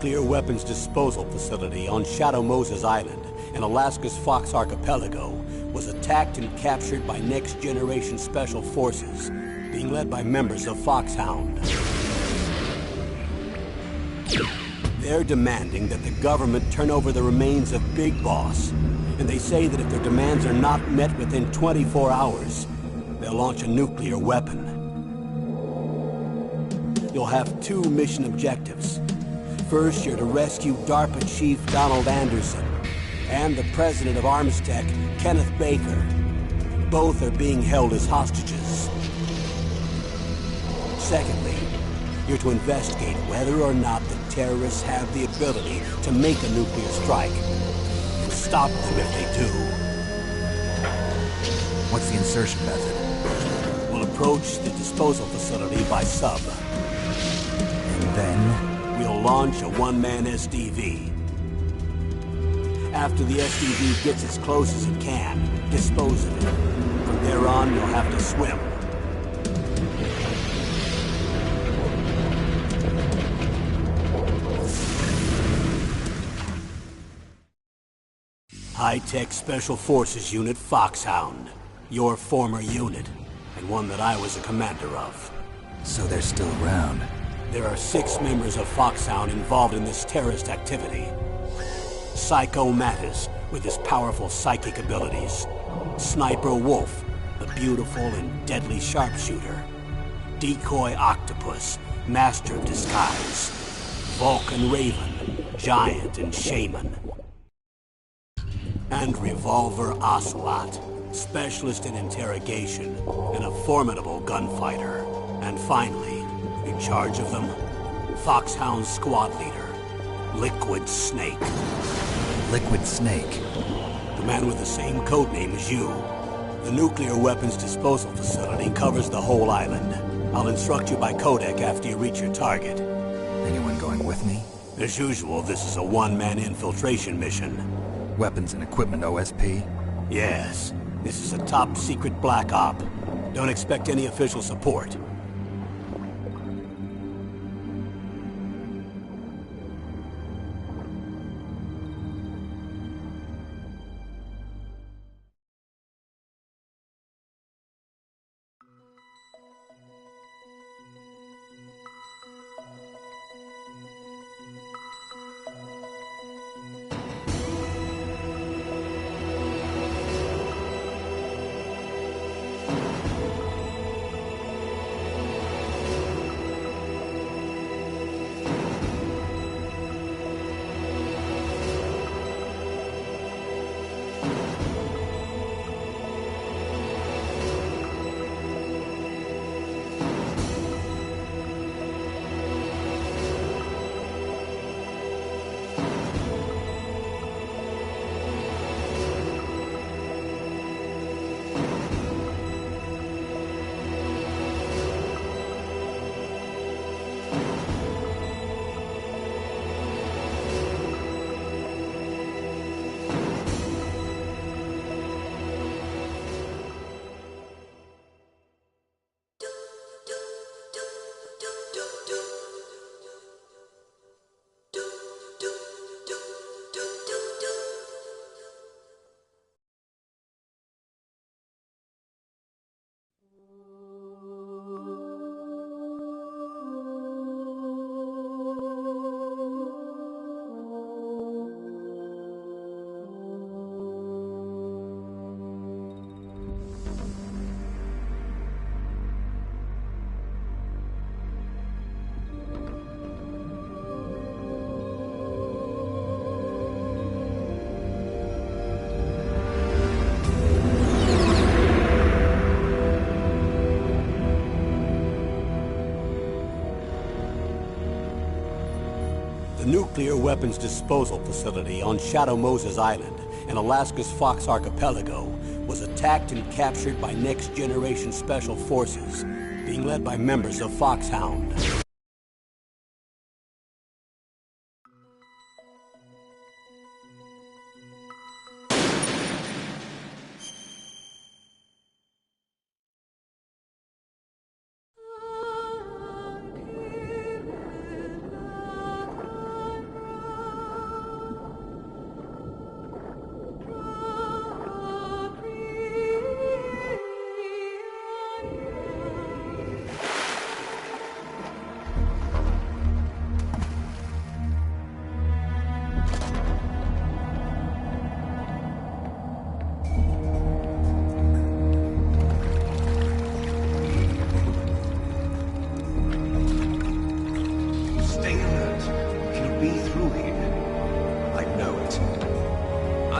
nuclear weapons disposal facility on Shadow Moses Island in Alaska's Fox Archipelago was attacked and captured by Next Generation Special Forces, being led by members of Foxhound. They're demanding that the government turn over the remains of Big Boss, and they say that if their demands are not met within 24 hours, they'll launch a nuclear weapon. You'll have two mission objectives. First, you're to rescue DARPA Chief Donald Anderson and the president of Armstech, Kenneth Baker. Both are being held as hostages. Secondly, you're to investigate whether or not the terrorists have the ability to make a nuclear strike, and stop them if they do. What's the insertion method? We'll approach the disposal facility by sub. And then? We'll launch a one-man SDV. After the SDV gets as close as it can, dispose of it. From there on, you'll have to swim. High-Tech Special Forces Unit Foxhound. Your former unit, and one that I was a commander of. So they're still around. There are 6 members of Foxhound involved in this terrorist activity. Psycho Mattis, with his powerful psychic abilities. Sniper Wolf, the beautiful and deadly sharpshooter. Decoy Octopus, master of disguise. Vulcan Raven, giant and shaman. And Revolver Ocelot, specialist in interrogation and a formidable gunfighter. And finally, in charge of them, Foxhound's squad leader, Liquid Snake. Liquid Snake? The man with the same codename as you. The nuclear weapons disposal facility covers the whole island. I'll instruct you by codec after you reach your target. Anyone going with me? As usual, this is a one-man infiltration mission. Weapons and equipment OSP? Yes. This is a top-secret black op. Don't expect any official support. The nuclear weapons disposal facility on Shadow Moses Island in Alaska's Fox Archipelago was attacked and captured by Next Generation Special Forces, being led by members of Foxhound.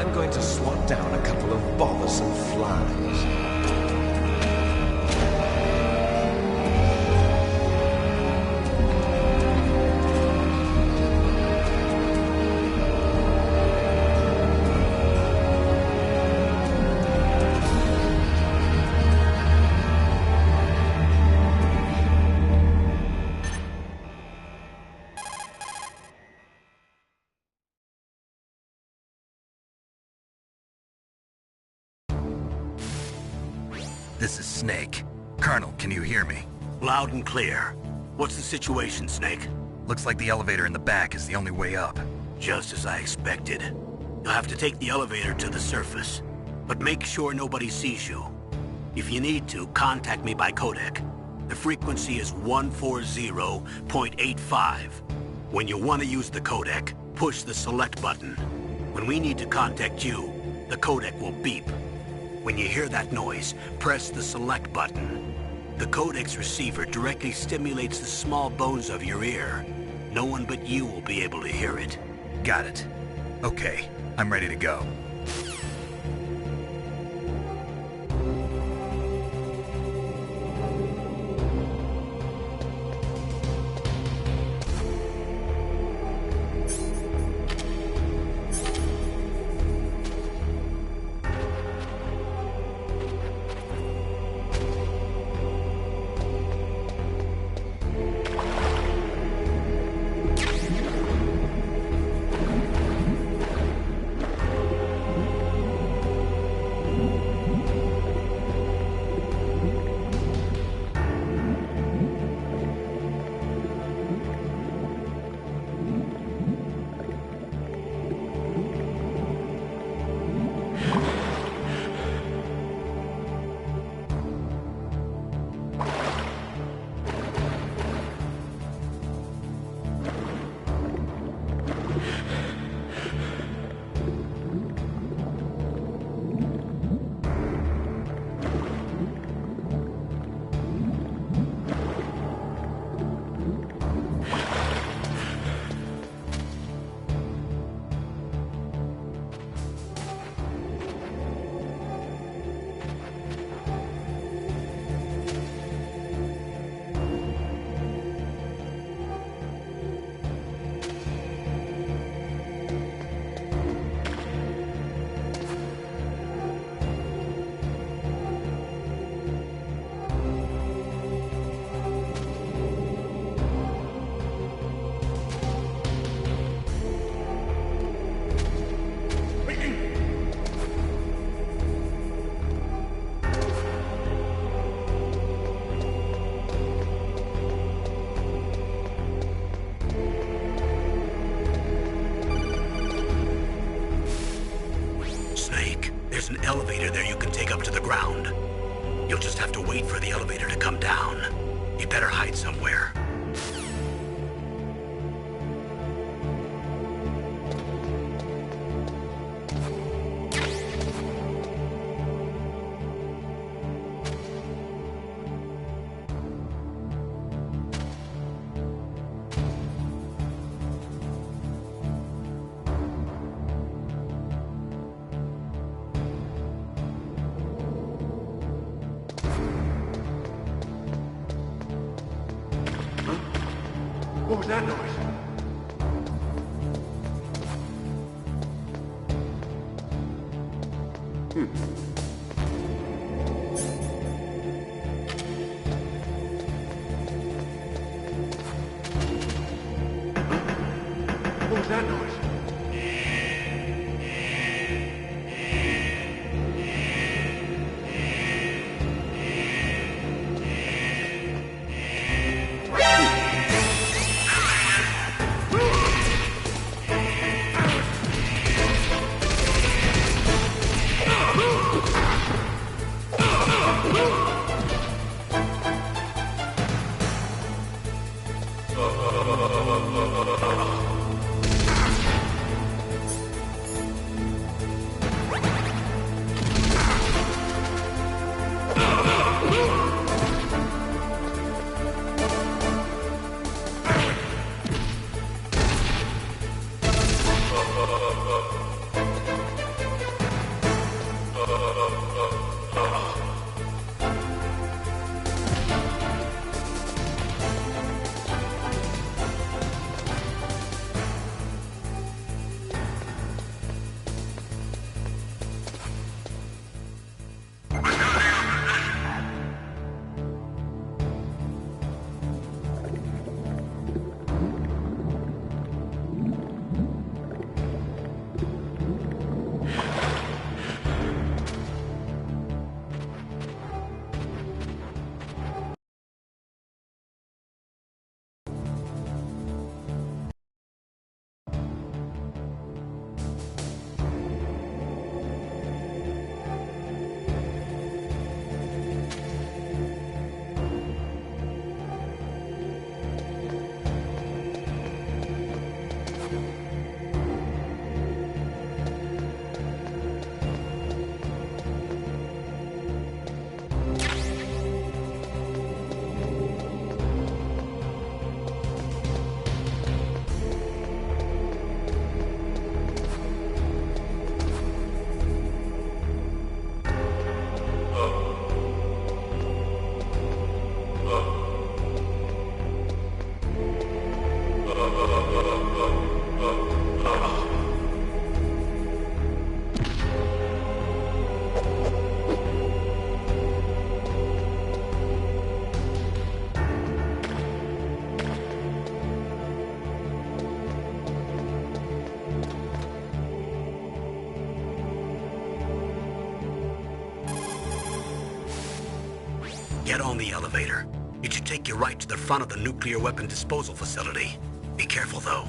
I'm going to swat down a couple of bothersome flies. This is Snake. Colonel, can you hear me? Loud and clear. What's the situation, Snake? Looks like the elevator in the back is the only way up. Just as I expected. You'll have to take the elevator to the surface. But make sure nobody sees you. If you need to, contact me by codec. The frequency is 140.85. When you want to use the codec, push the select button. When we need to contact you, the codec will beep. When you hear that noise, press the select button. The codec's receiver directly stimulates the small bones of your ear. No one but you will be able to hear it. Got it. Okay, I'm ready to go. There's an elevator there you can take up to the ground. You'll just have to wait for the elevator to come down. You better hide somewhere. What was that noise? What was that noise? Get on the elevator. It should take you right to the front of the nuclear weapon disposal facility. Be careful, though.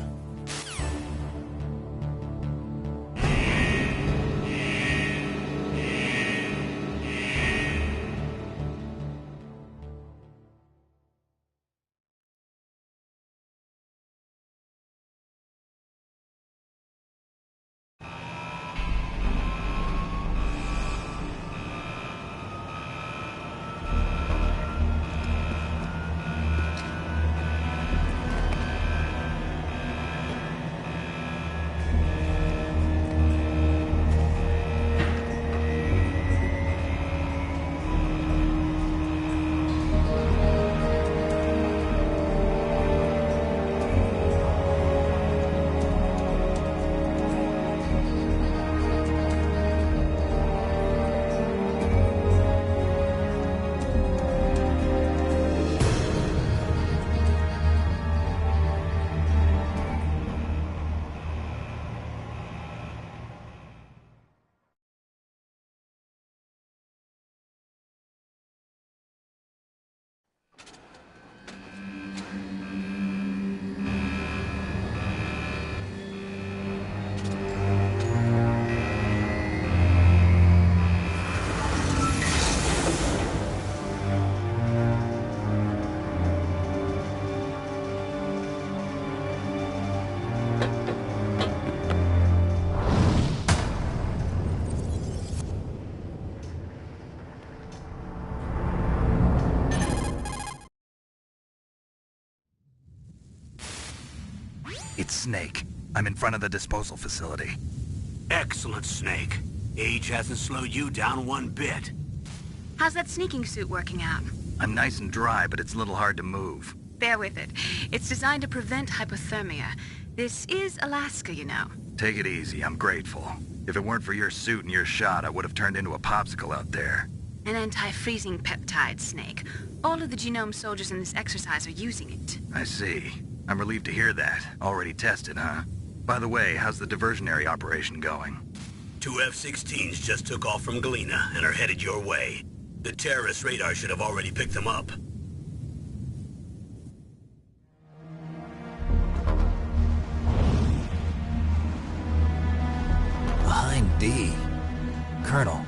It's Snake. I'm in front of the disposal facility. Excellent, Snake. Age hasn't slowed you down one bit. How's that sneaking suit working out? I'm nice and dry, but it's a little hard to move. Bear with it. It's designed to prevent hypothermia. This is Alaska, you know. Take it easy, I'm grateful. If it weren't for your suit and your shot, I would have turned into a popsicle out there. An anti-freezing peptide, Snake. All of the genome soldiers in this exercise are using it. I see. I'm relieved to hear that. Already tested, huh? By the way, how's the diversionary operation going? 2 F-16s just took off from Galena and are headed your way. The terrorist radar should have already picked them up. Behind D. Colonel,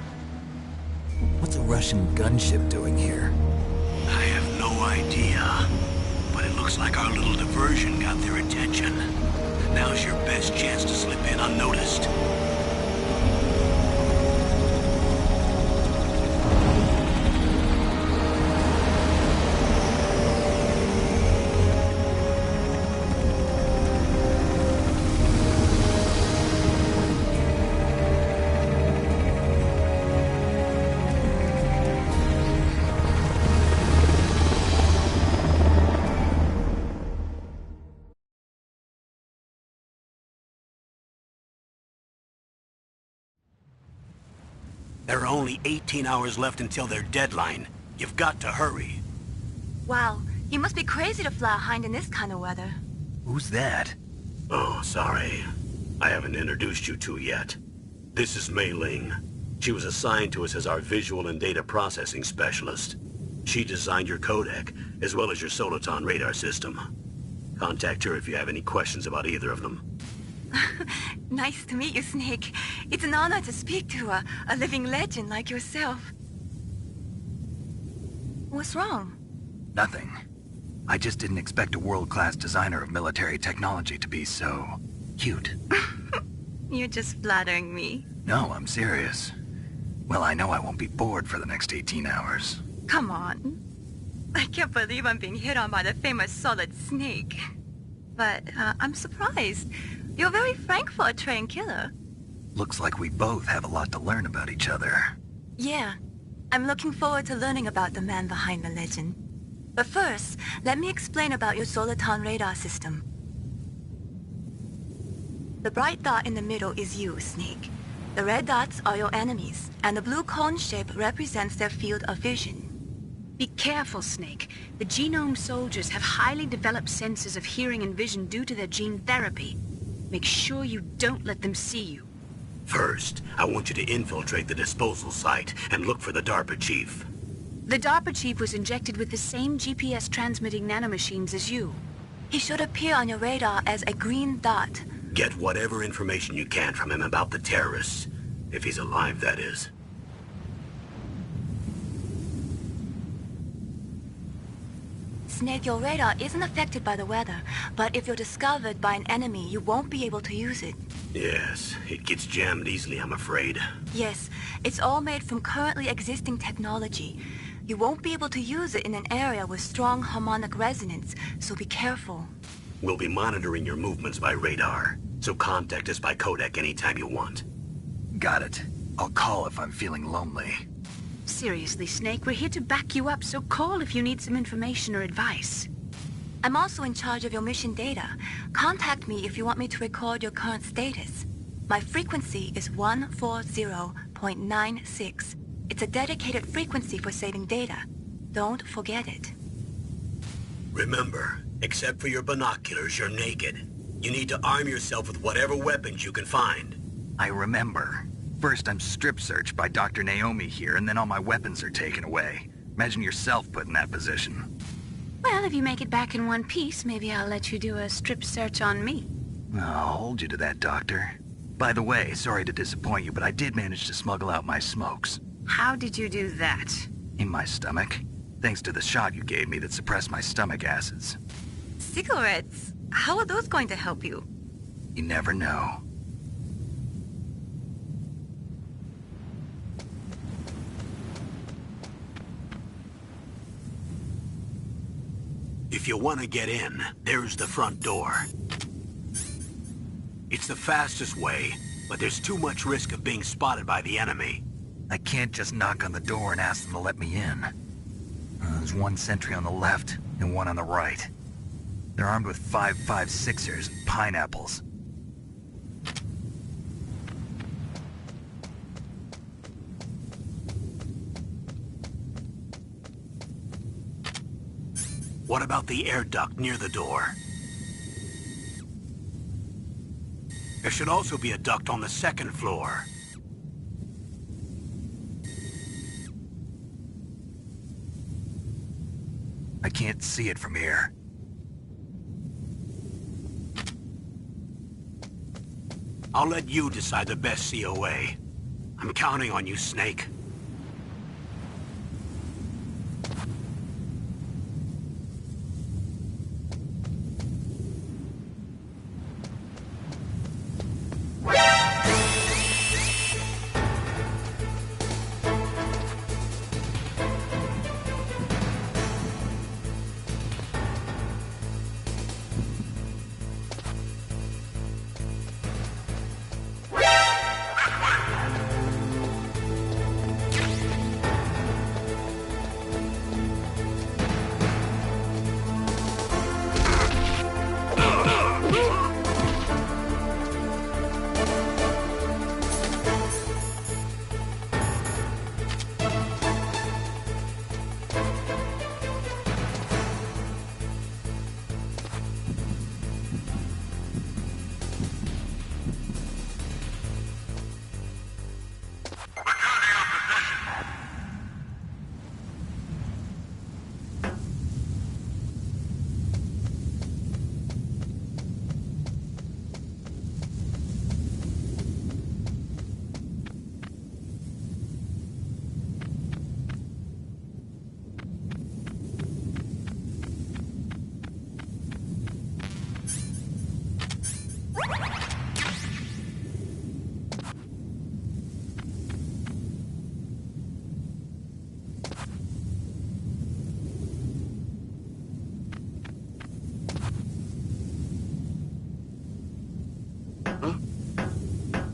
what's a Russian gunship doing here? I have no idea. But it looks like our little diversion got their attention. Now's your best chance to slip in unnoticed. There are only 18 hours left until their deadline. You've got to hurry. Wow, you must be crazy to fly a hind in this kind of weather. Who's that? Oh, sorry. I haven't introduced you to yet. This is Mei Ling. She was assigned to us as our visual and data processing specialist. She designed your codec, as well as your Soliton radar system. Contact her if you have any questions about either of them. Nice to meet you, Snake. It's an honor to speak to a living legend like yourself. What's wrong? Nothing. I just didn't expect a world-class designer of military technology to be so cute. You're just flattering me. No, I'm serious. Well, I know I won't be bored for the next 18 hours. Come on. I can't believe I'm being hit on by the famous Solid Snake. But I'm surprised. You're very frank for a trained killer. Looks like we both have a lot to learn about each other. Yeah. I'm looking forward to learning about the man behind the legend. But first, let me explain about your Soliton radar system. The bright dot in the middle is you, Snake. The red dots are your enemies, and the blue cone shape represents their field of vision. Be careful, Snake. The genome soldiers have highly developed senses of hearing and vision due to their gene therapy. Make sure you don't let them see you. First, I want you to infiltrate the disposal site and look for the DARPA chief. The DARPA chief was injected with the same GPS-transmitting nanomachines as you. He should appear on your radar as a green dot. Get whatever information you can from him about the terrorists. If he's alive, that is. Snake, your radar isn't affected by the weather, but if you're discovered by an enemy, you won't be able to use it. Yes, it gets jammed easily, I'm afraid. Yes, it's all made from currently existing technology. You won't be able to use it in an area with strong harmonic resonance, so be careful. We'll be monitoring your movements by radar, so contact us by codec anytime you want. Got it. I'll call if I'm feeling lonely. Seriously, Snake, we're here to back you up, so call if you need some information or advice. I'm also in charge of your mission data. Contact me if you want me to record your current status. My frequency is 140.96. It's a dedicated frequency for saving data. Don't forget it. Remember, except for your binoculars, you're naked. You need to arm yourself with whatever weapons you can find. I remember. First, I'm strip searched by Dr. Naomi here, and then all my weapons are taken away. Imagine yourself put in that position. Well, if you make it back in one piece, maybe I'll let you do a strip search on me. I'll hold you to that, Doctor. By the way, sorry to disappoint you, but I did manage to smuggle out my smokes. How did you do that? In my stomach. Thanks to the shot you gave me that suppressed my stomach acids. Cigarettes? How are those going to help you? You never know. If you want to get in, there's the front door. It's the fastest way, but there's too much risk of being spotted by the enemy. I can't just knock on the door and ask them to let me in. There's one sentry on the left and one on the right. They're armed with 5.56ers and pineapples. What about the air duct near the door? There should also be a duct on the second floor. I can't see it from here. I'll let you decide the best COA. I'm counting on you, Snake.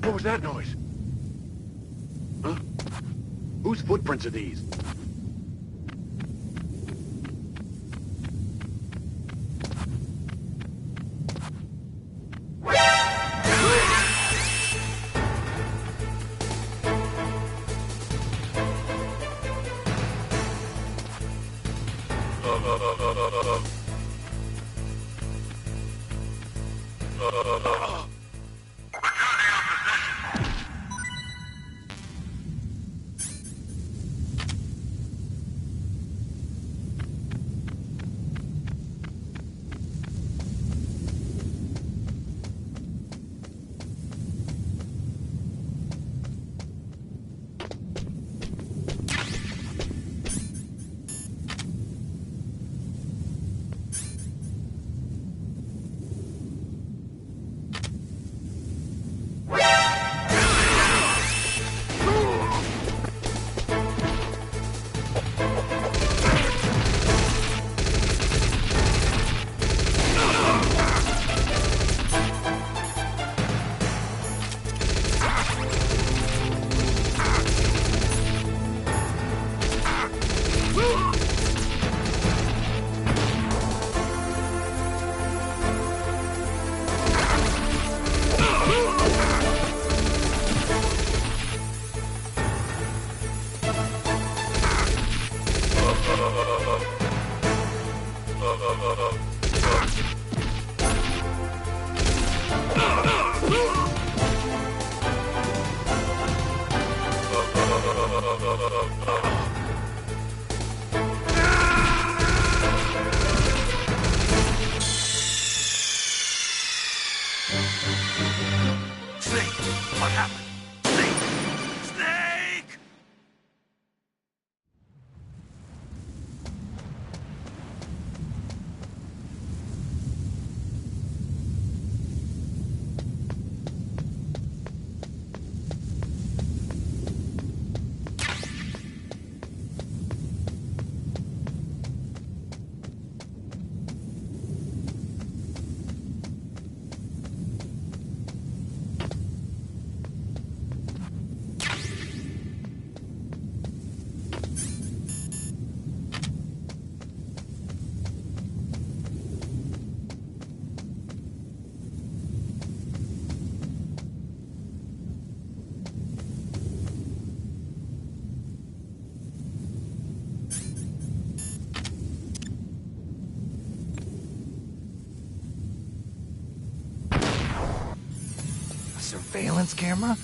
What was that noise? Huh? Whose footprints are these? surveillance camera?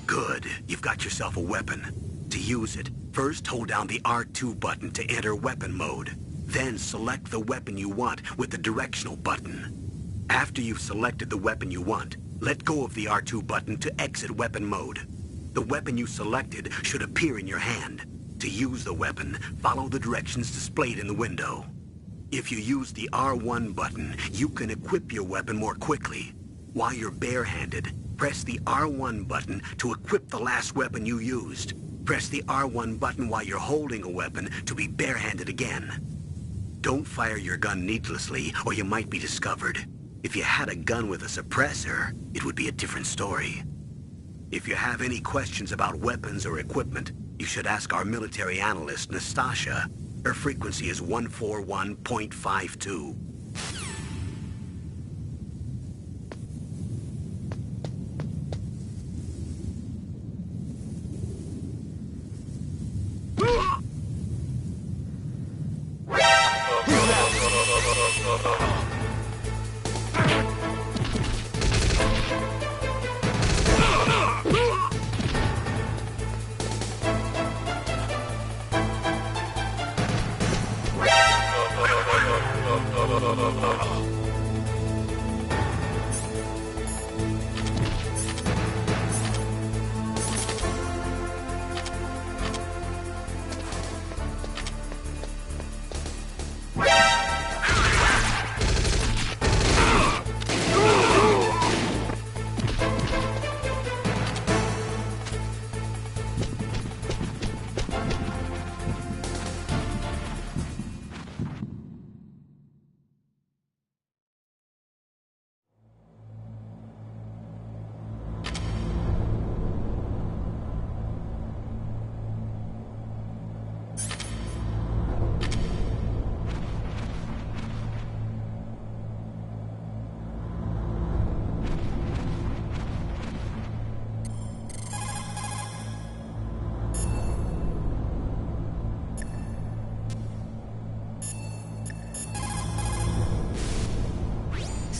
Good. You've got yourself a weapon. To use it, first hold down the R2 button to enter weapon mode. Then select the weapon you want with the directional button. After you've selected the weapon you want, let go of the R2 button to exit weapon mode. The weapon you selected should appear in your hand. To use the weapon, follow the directions displayed in the window. If you use the R1 button, you can equip your weapon more quickly. While you're barehanded, press the R1 button to equip the last weapon you used. Press the R1 button while you're holding a weapon to be barehanded again. Don't fire your gun needlessly, or you might be discovered. If you had a gun with a suppressor, it would be a different story. If you have any questions about weapons or equipment, you should ask our military analyst, Nastasha. Her frequency is 141.52.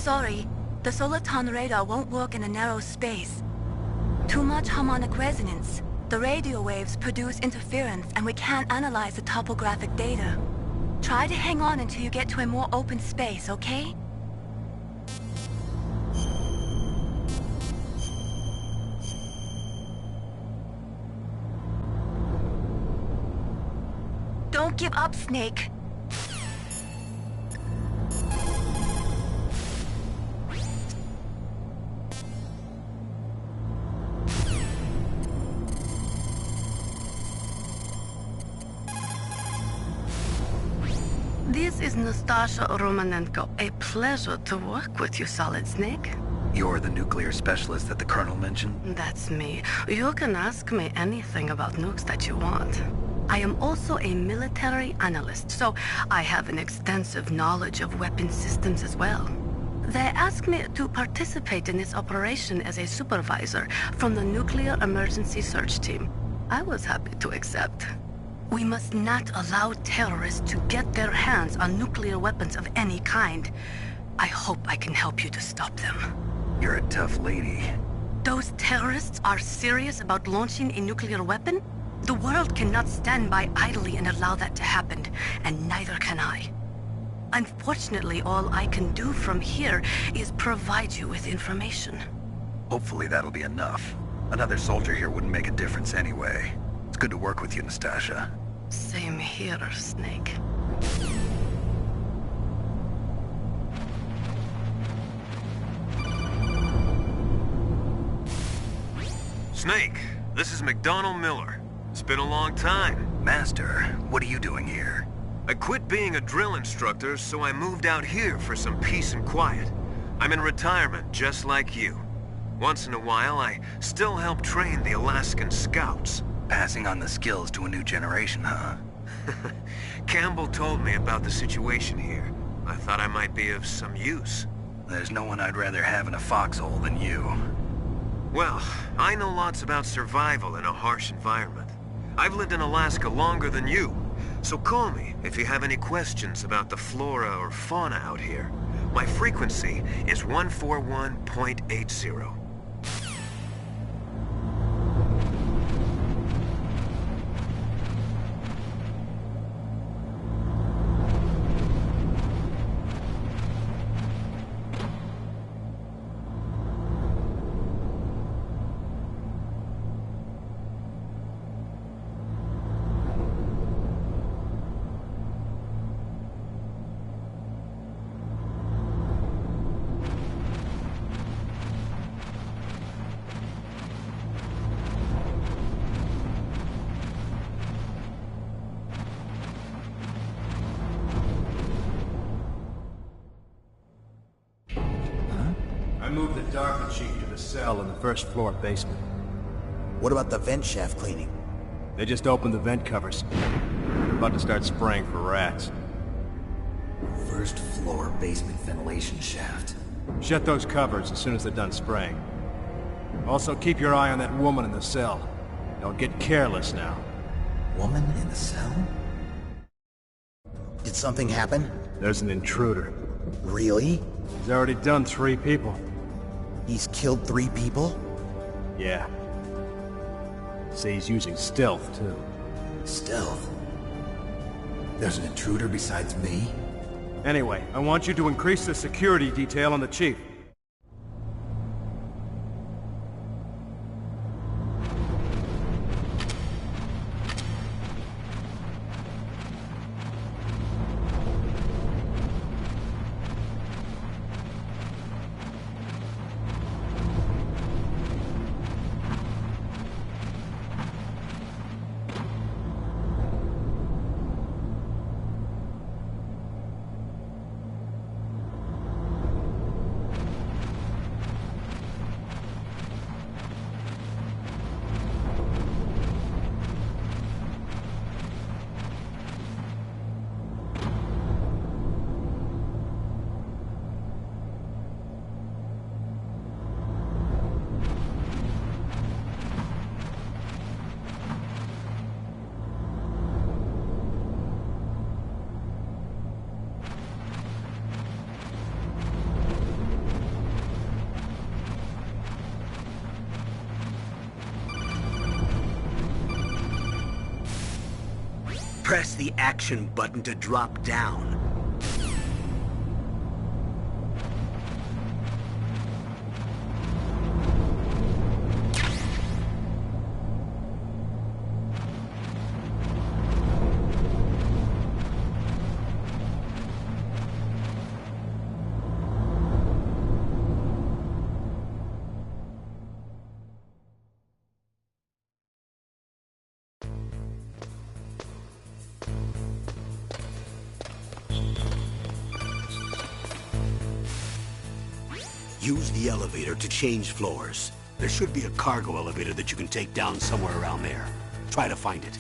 Sorry, the Soliton radar won't work in a narrow space. Too much harmonic resonance. The radio waves produce interference and we can't analyze the topographic data. Try to hang on until you get to a more open space, okay? Don't give up, Snake. This is Nastasha Romanenko. A pleasure to work with you, Solid Snake. You're the nuclear specialist that the Colonel mentioned? That's me. You can ask me anything about nukes that you want. I am also a military analyst, so I have an extensive knowledge of weapon systems as well. They asked me to participate in this operation as a supervisor from the Nuclear Emergency Search Team. I was happy to accept. We must not allow terrorists to get their hands on nuclear weapons of any kind. I hope I can help you to stop them. You're a tough lady. Those terrorists are serious about launching a nuclear weapon? The world cannot stand by idly and allow that to happen, and neither can I. Unfortunately, all I can do from here is provide you with information. Hopefully that'll be enough. Another soldier here wouldn't make a difference anyway. It's good to work with you, Nastasha. Same here, Snake. Snake, this is McDonald Miller. It's been a long time. Master, what are you doing here? I quit being a drill instructor, so I moved out here for some peace and quiet. I'm in retirement, just like you. Once in a while, I still help train the Alaskan Scouts. Passing on the skills to a new generation, huh? Campbell told me about the situation here. I thought I might be of some use. There's no one I'd rather have in a foxhole than you. Well, I know lots about survival in a harsh environment. I've lived in Alaska longer than you, so call me if you have any questions about the flora or fauna out here. My frequency is 141.80. Moved the Darker Chief to the cell in the first floor basement. What about the vent shaft cleaning? They just opened the vent covers. They're about to start spraying for rats. First floor basement ventilation shaft. Shut those covers as soon as they're done spraying. Also, keep your eye on that woman in the cell. Don't get careless now. Woman in the cell? Did something happen? There's an intruder. Really? He's already done 3 people. He's killed 3 people? Yeah. Say he's using stealth, too. Stealth? There's an intruder besides me? Anyway, I want you to increase the security detail on the Chief. Press the action button to drop down. Use the elevator to change floors. There should be a cargo elevator that you can take down somewhere around there. Try to find it.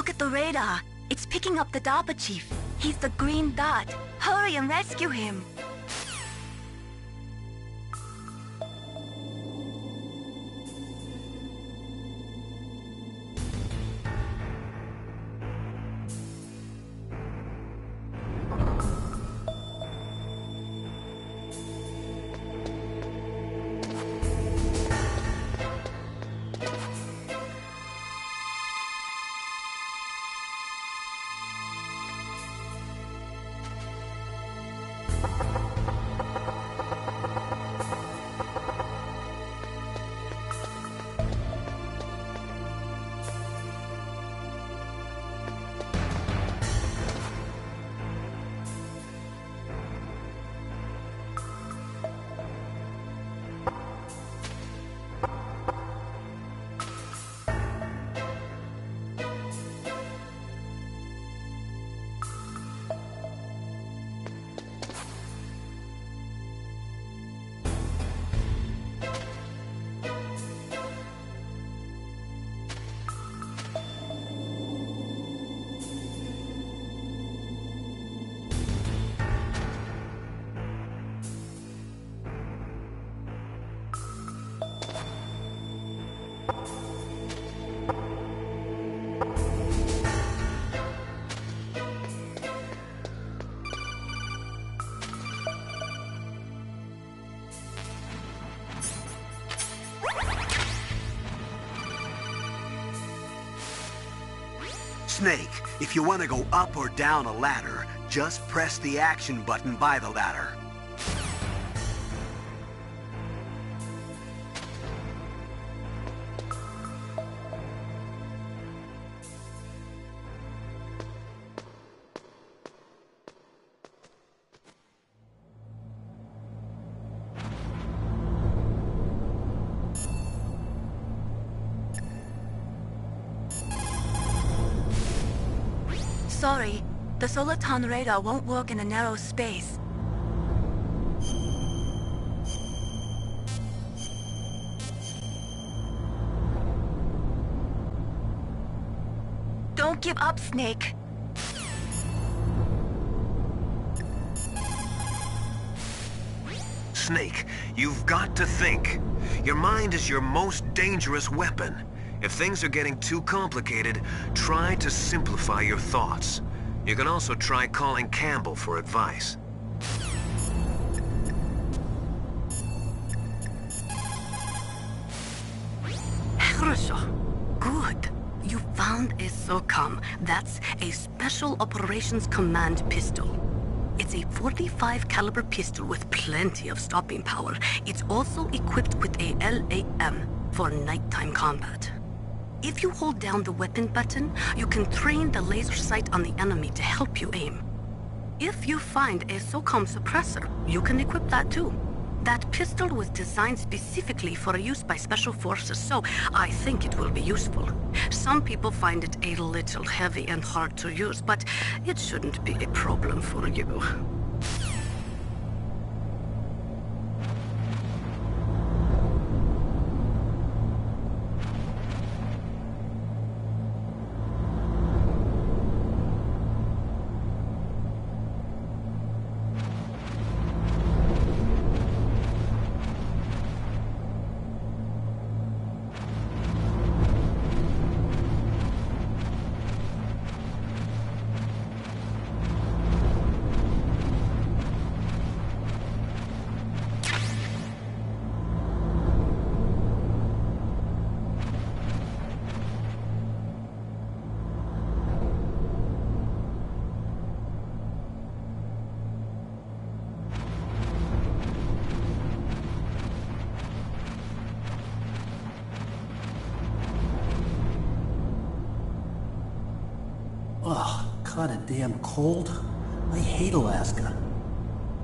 Look at the radar. It's picking up the Dapper Chief. He's the green dot. Hurry and rescue him. Snake, if you want to go up or down a ladder, just press the action button by the ladder. Sorry, the Soliton radar won't work in a narrow space. Don't give up, Snake. Snake, you've got to think. Your mind is your most dangerous weapon. If things are getting too complicated, try to simplify your thoughts. You can also try calling Campbell for advice. Good. You found a SOCOM. That's a Special Operations Command pistol. It's a .45 caliber pistol with plenty of stopping power. It's also equipped with a LAM for nighttime combat. If you hold down the weapon button, you can train the laser sight on the enemy to help you aim. If you find a SOCOM suppressor, you can equip that too. That pistol was designed specifically for use by special forces, so I think it will be useful. Some people find it a little heavy and hard to use, but it shouldn't be a problem for you. Kinda damn cold. I hate Alaska.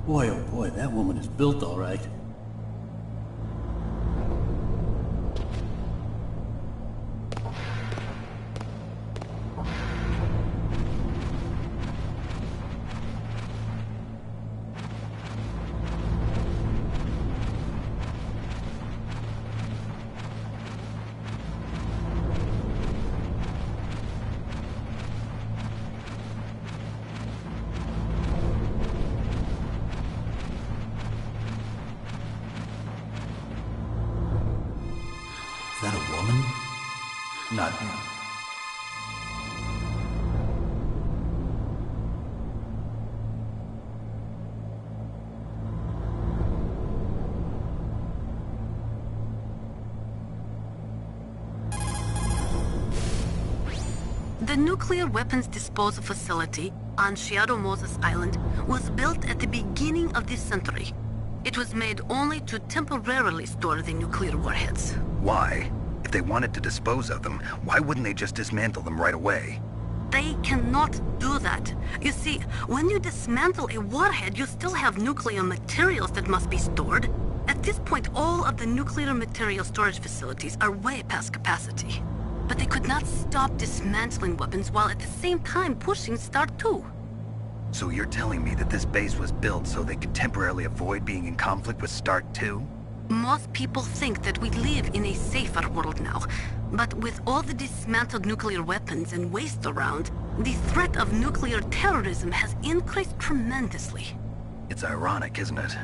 Boy, oh boy, that woman is built all right. Is that a woman? Not... The nuclear weapons disposal facility on Shadow Moses Island was built at the beginning of this century. It was made only to temporarily store the nuclear warheads. Why? If they wanted to dispose of them, why wouldn't they just dismantle them right away? They cannot do that. You see, when you dismantle a warhead, you still have nuclear materials that must be stored. At this point, all of the nuclear material storage facilities are way past capacity. But they could not stop dismantling weapons while at the same time pushing Start 2. So you're telling me that this base was built so they could temporarily avoid being in conflict with Start 2? Most people think that we live in a safer world now. But with all the dismantled nuclear weapons and waste around, the threat of nuclear terrorism has increased tremendously. It's ironic, isn't it?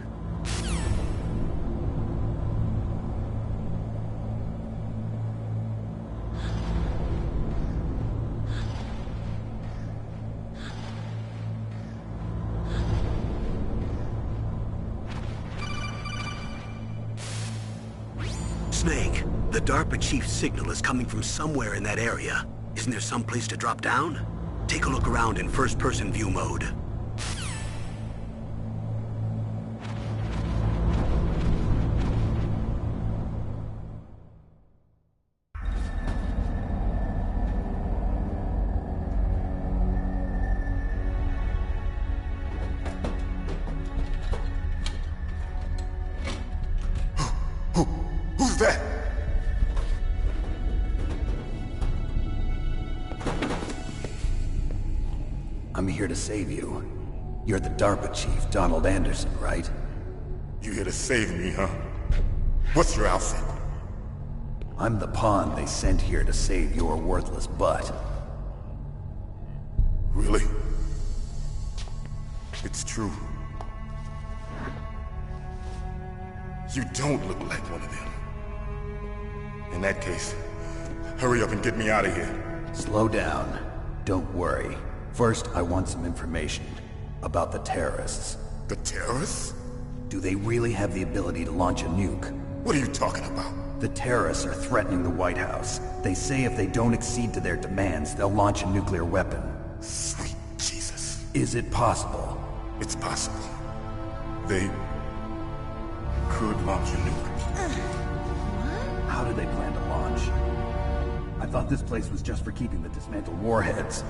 Snake, the DARPA chief's signal is coming from somewhere in that area. Isn't there some place to drop down? Take a look around in first-person view mode. Who's that? I'm here to save you. You're the DARPA chief, Donald Anderson, right? You here to save me, huh? What's your outfit? I'm the pawn they sent here to save your worthless butt. Really? It's true. You don't look like one of them. In that case, hurry up and get me out of here. Slow down. Don't worry. First, I want some information about the terrorists. The terrorists? Do they really have the ability to launch a nuke? What are you talking about? The terrorists are threatening the White House. They say if they don't accede to their demands, they'll launch a nuclear weapon. Sweet Jesus. Is it possible? It's possible. They could launch a nuke. How do they plan to launch? I thought this place was just for keeping the dismantled warheads.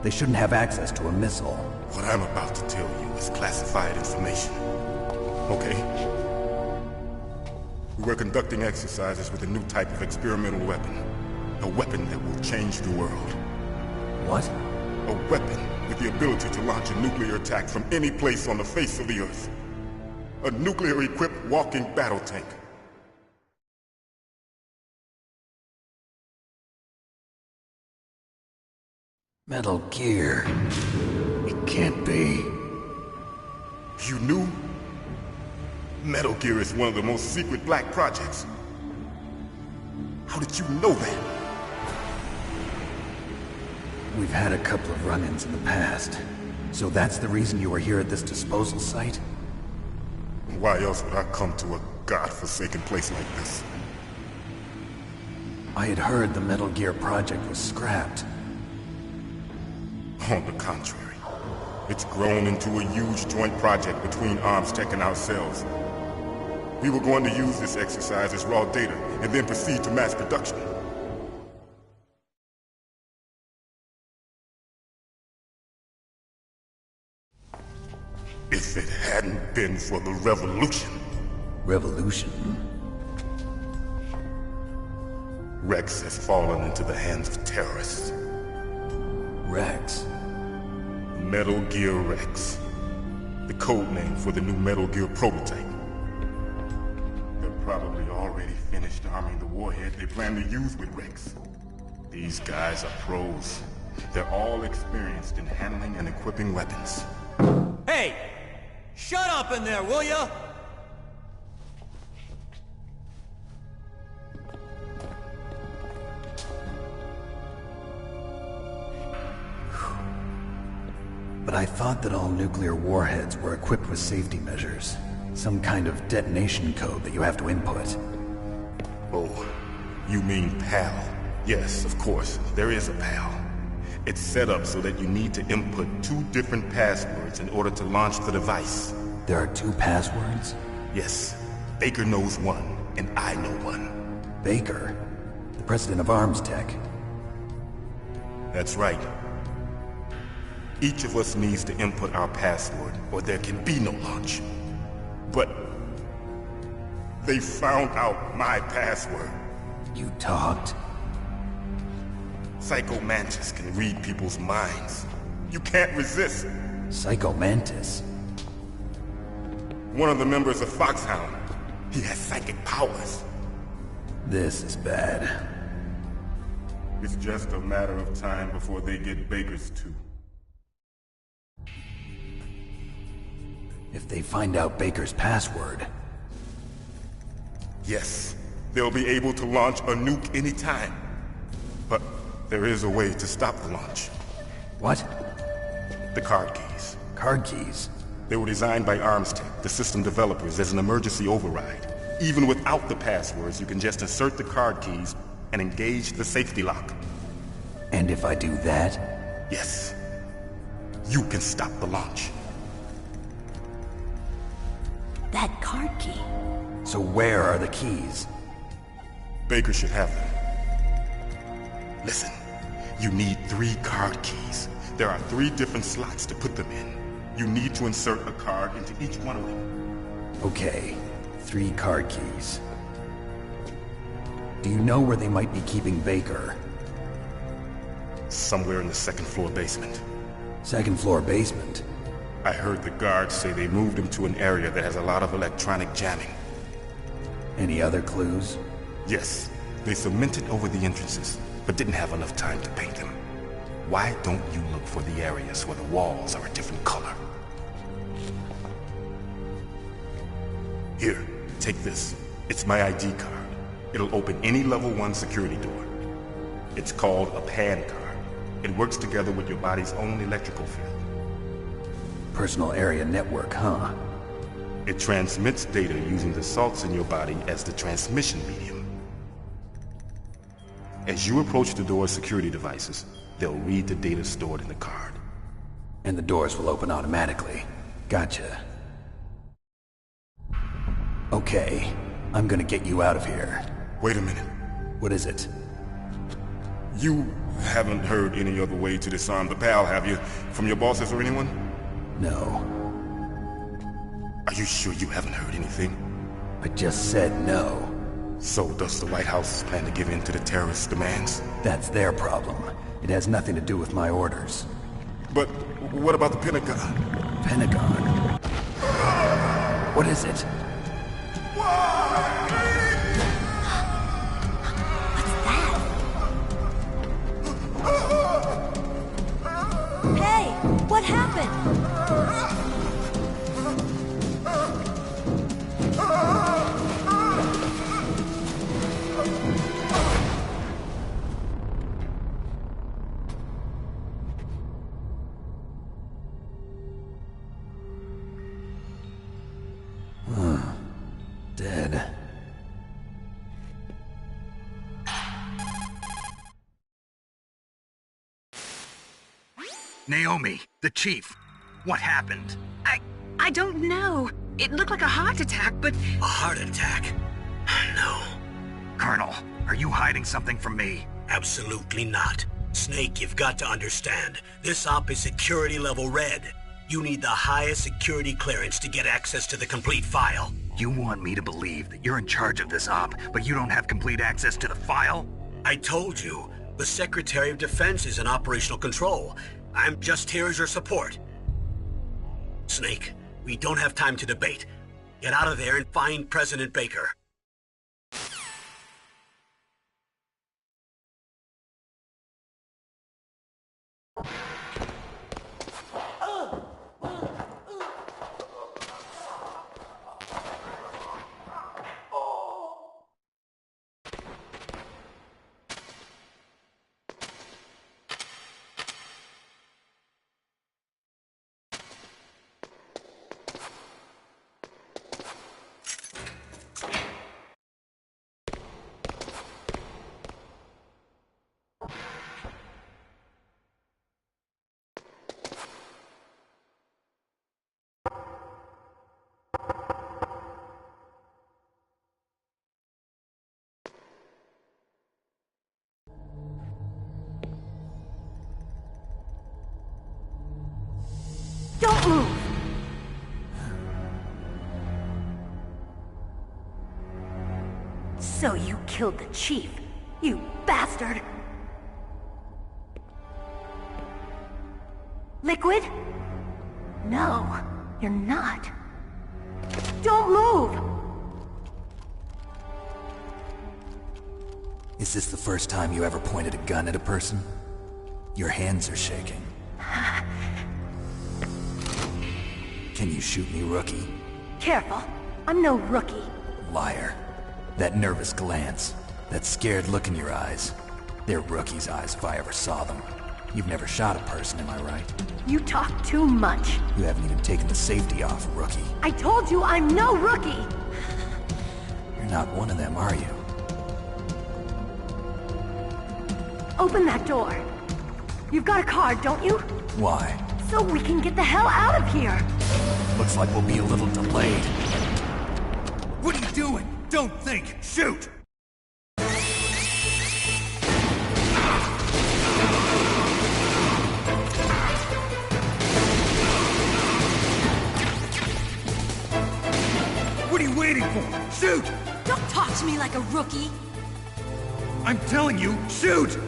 They shouldn't have access to a missile. What I'm about to tell you is classified information. Okay? We were conducting exercises with a new type of experimental weapon. A weapon that will change the world. What? A weapon with the ability to launch a nuclear attack from any place on the face of the Earth. A nuclear-equipped walking battle tank. Metal Gear. It can't be. You knew? Metal Gear is one of the most secret black projects. How did you know that? We've had a couple of run-ins in the past. So that's the reason you were here at this disposal site? Why else would I come to a godforsaken place like this? I had heard the Metal Gear project was scrapped. On the contrary, it's grown into a huge joint project between ArmsTech and ourselves. We were going to use this exercise as raw data and then proceed to mass production. If it hadn't been for the revolution... Revolution? Rex has fallen into the hands of terrorists. Rex? Metal Gear Rex. The code name for the new Metal Gear prototype. They're probably already finished arming the warhead they plan to use with Rex. These guys are pros. They're all experienced in handling and equipping weapons. Hey! Shut up in there, will ya? but I thought that all nuclear warheads were equipped with safety measures. Some kind of detonation code that you have to input. Oh, you mean PAL? Yes, of course, there is a PAL. It's set up so that you need to input 2 different passwords in order to launch the device. There are 2 passwords? Yes. Baker knows one, and I know one. Baker? The president of Arms Tech? That's right. Each of us needs to input our password, or there can be no launch. But they found out my password. You talked? Psycho Mantis can read people's minds. You can't resist. Psycho Mantis? One of the members of Foxhound. He has psychic powers. This is bad. It's just a matter of time before they get Baker's too. If they find out Baker's password... Yes, they'll be able to launch a nuke anytime. But there is a way to stop the launch. What? The card keys. Card keys? They were designed by Arms Tech, the system developers, as an emergency override. Even without the passwords, you can just insert the card keys and engage the safety lock. And if I do that? Yes. You can stop the launch. That card key. So where are the keys? Baker should have them. Listen, you need 3 card keys. There are 3 different slots to put them in. You need to insert a card into each one of them. Okay, 3 card keys. Do you know where they might be keeping Baker? Somewhere in the 2nd floor basement. 2nd floor basement? I heard the guards say they moved him to an area that has a lot of electronic jamming. Any other clues? Yes. They cemented over the entrances, but didn't have enough time to paint them. Why don't you look for the areas where the walls are a different color? Here, take this. It's my ID card. It'll open any level 1 security door. It's called a PAN card. It works together with your body's own electrical field. Personal area network, huh? It transmits data using the salts in your body as the transmission medium. As you approach the door's security devices, they'll read the data stored in the card. And the doors will open automatically. Gotcha. Okay, I'm gonna get you out of here. Wait a minute. What is it? You haven't heard any other way to disarm the PAL, have you? From your bosses or anyone? No. Are you sure you haven't heard anything? I just said no. So does the White House plan to give in to the terrorists' demands? That's their problem. It has nothing to do with my orders. But what about the Pentagon? Pentagon? What is it? Hey, what happened? Dead. Naomi, the chief. What happened? I don't know. It looked like a heart attack, but... A heart attack? No. Colonel, are you hiding something from me? Absolutely not. Snake, you've got to understand. This op is security level red. You need the highest security clearance to get access to the complete file. You want me to believe that you're in charge of this op, but you don't have complete access to the file? I told you, the Secretary of Defense is in operational control. I'm just here as your support. Snake, we don't have time to debate. Get out of there and find President Baker. Don't move! So you killed the chief, you bastard! Liquid? No, you're not. Don't move! Is this the first time you ever pointed a gun at a person? Your hands are shaking. Can you shoot me, rookie? Careful, I'm no rookie. Liar. That nervous glance, that scared look in your eyes. They're rookie's eyes if I ever saw them. You've never shot a person, am I right? You talk too much. You haven't even taken the safety off, rookie. I told you I'm no rookie! You're not one of them, are you? Open that door. You've got a card, don't you? Why? So we can get the hell out of here! Looks like we'll be a little delayed. What are you doing? Don't think! Shoot! What are you waiting for? Shoot! Don't talk to me like a rookie! I'm telling you, shoot!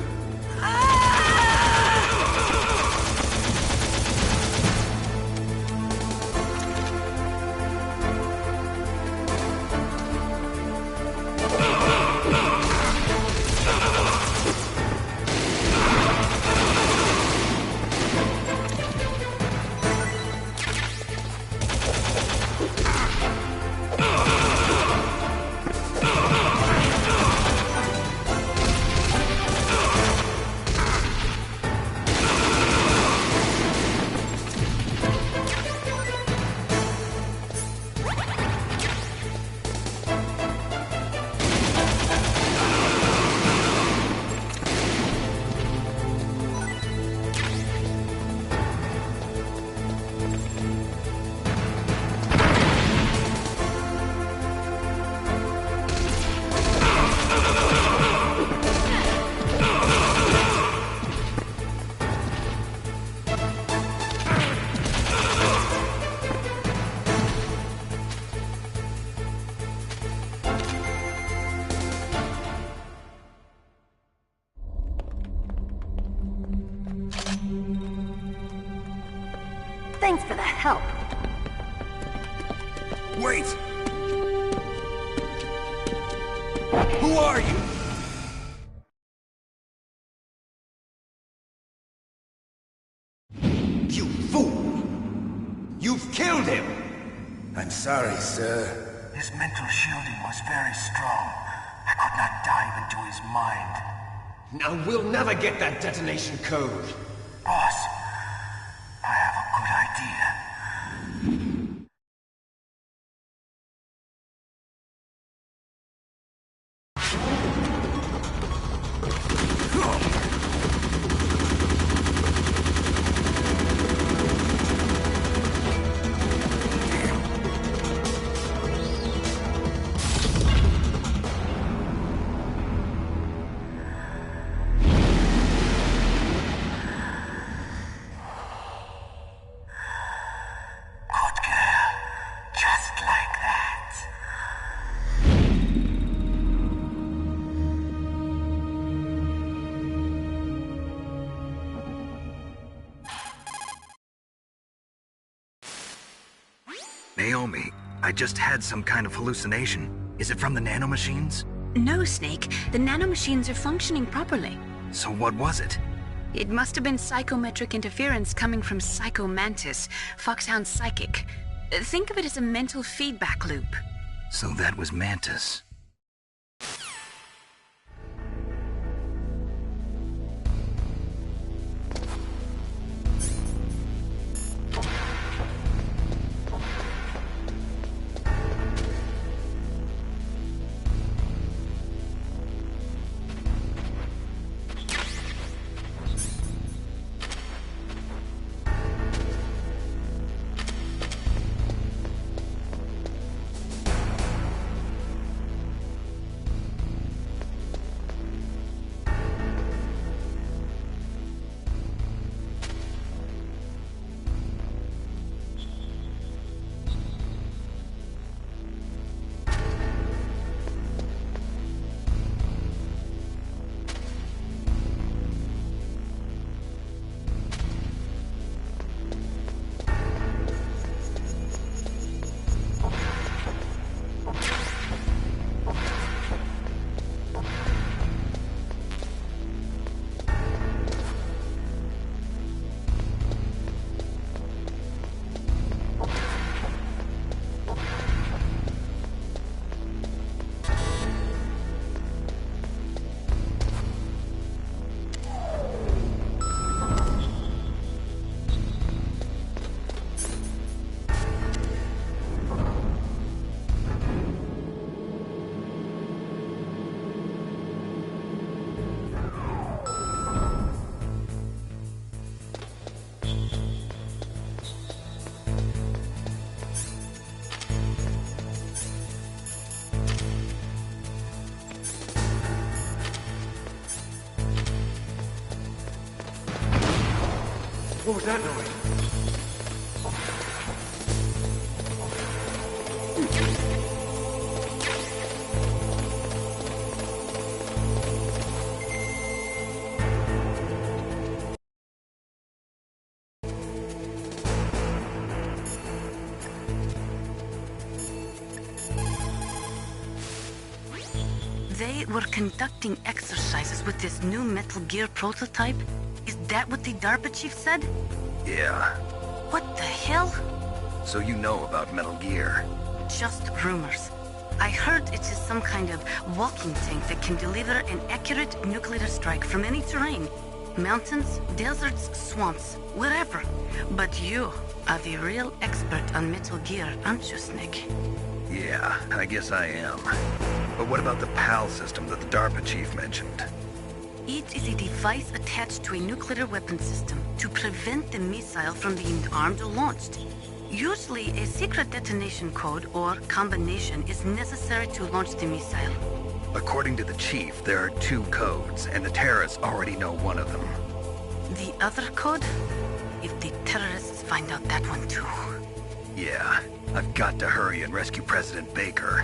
Thanks for the help. Wait! Who are you? You fool! You've killed him! I'm sorry, sir. His mental shielding was very strong. I could not dive into his mind. Now we'll never get that detonation code. Boss, I have a good idea. Naomi, I just had some kind of hallucination. Is it from the nanomachines? No, Snake. The nanomachines are functioning properly. So what was it? It must have been psychometric interference coming from Psycho Mantis, Foxhound's psychic. Think of it as a mental feedback loop. So that was Mantis. What was that noise? They were conducting exercises with this new Metal Gear prototype? Is that what the DARPA chief said? Yeah. What the hell? So you know about Metal Gear? Just rumors. I heard it is some kind of walking tank that can deliver an accurate nuclear strike from any terrain. Mountains, deserts, swamps, wherever. But you are the real expert on Metal Gear, aren't you, Snake? Yeah, I guess I am. But what about the PAL system that the DARPA chief mentioned? It is a device attached to a nuclear weapon system to prevent the missile from being armed or launched. Usually, a secret detonation code or combination is necessary to launch the missile. According to the chief, there are 2 codes, and the terrorists already know one of them. The other code? If the terrorists find out that one too. Yeah, I've got to hurry and rescue President Baker.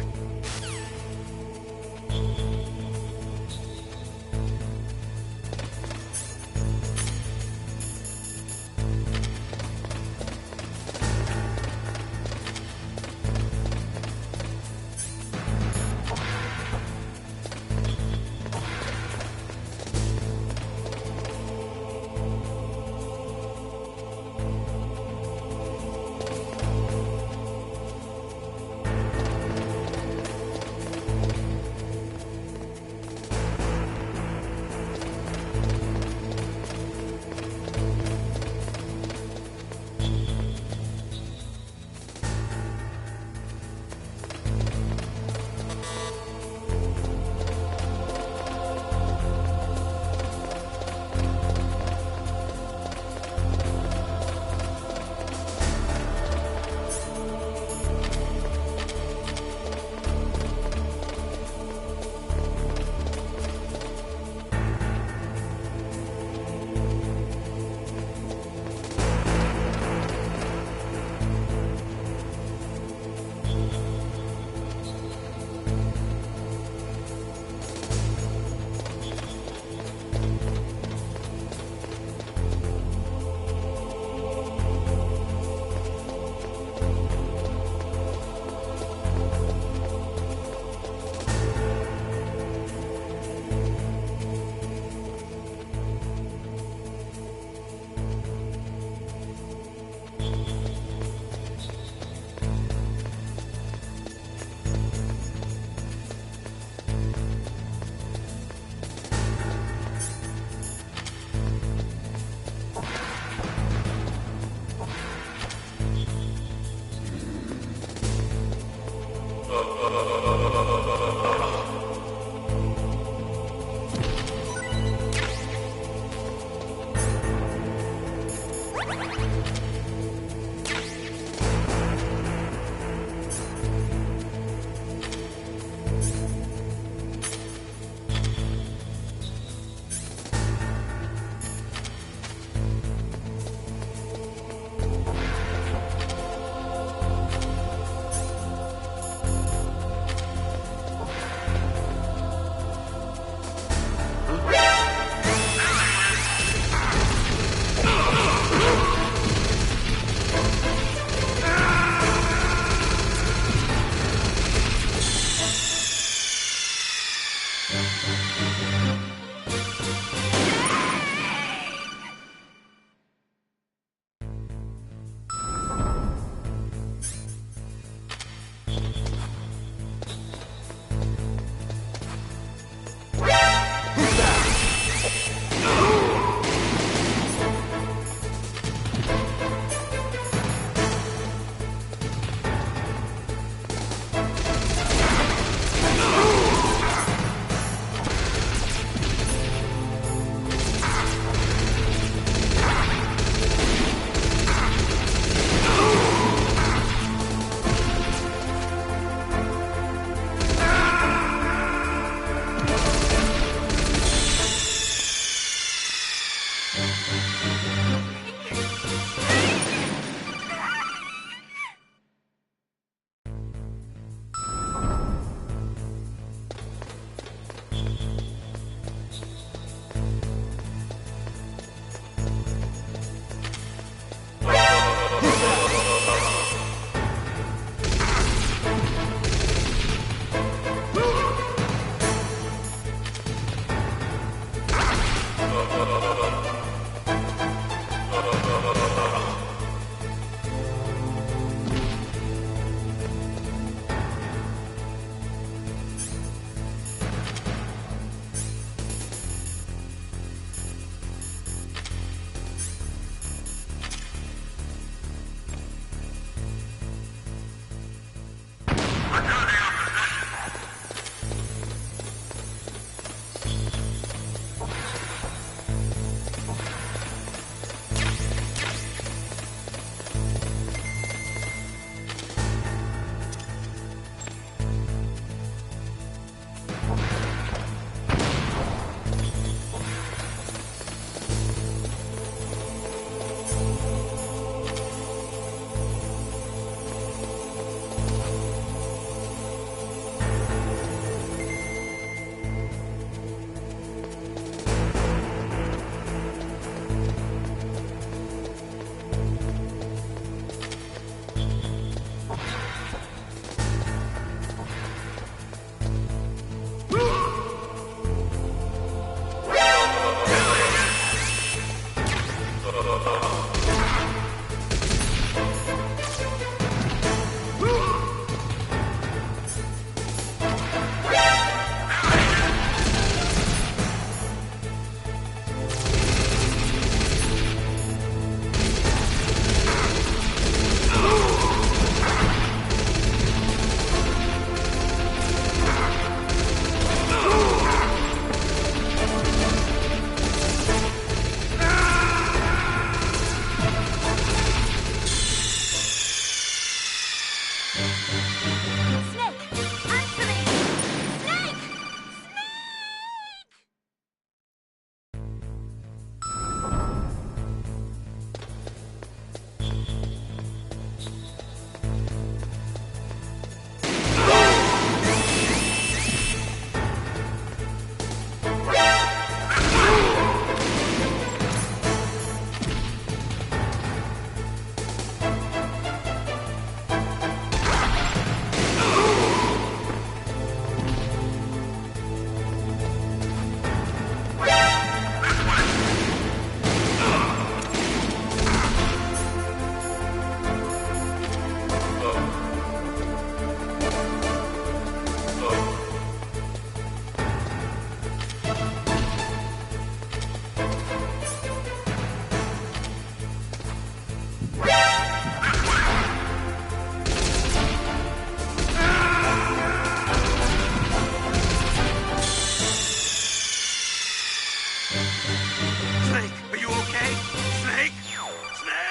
Snake, are you okay? Snake? Snake!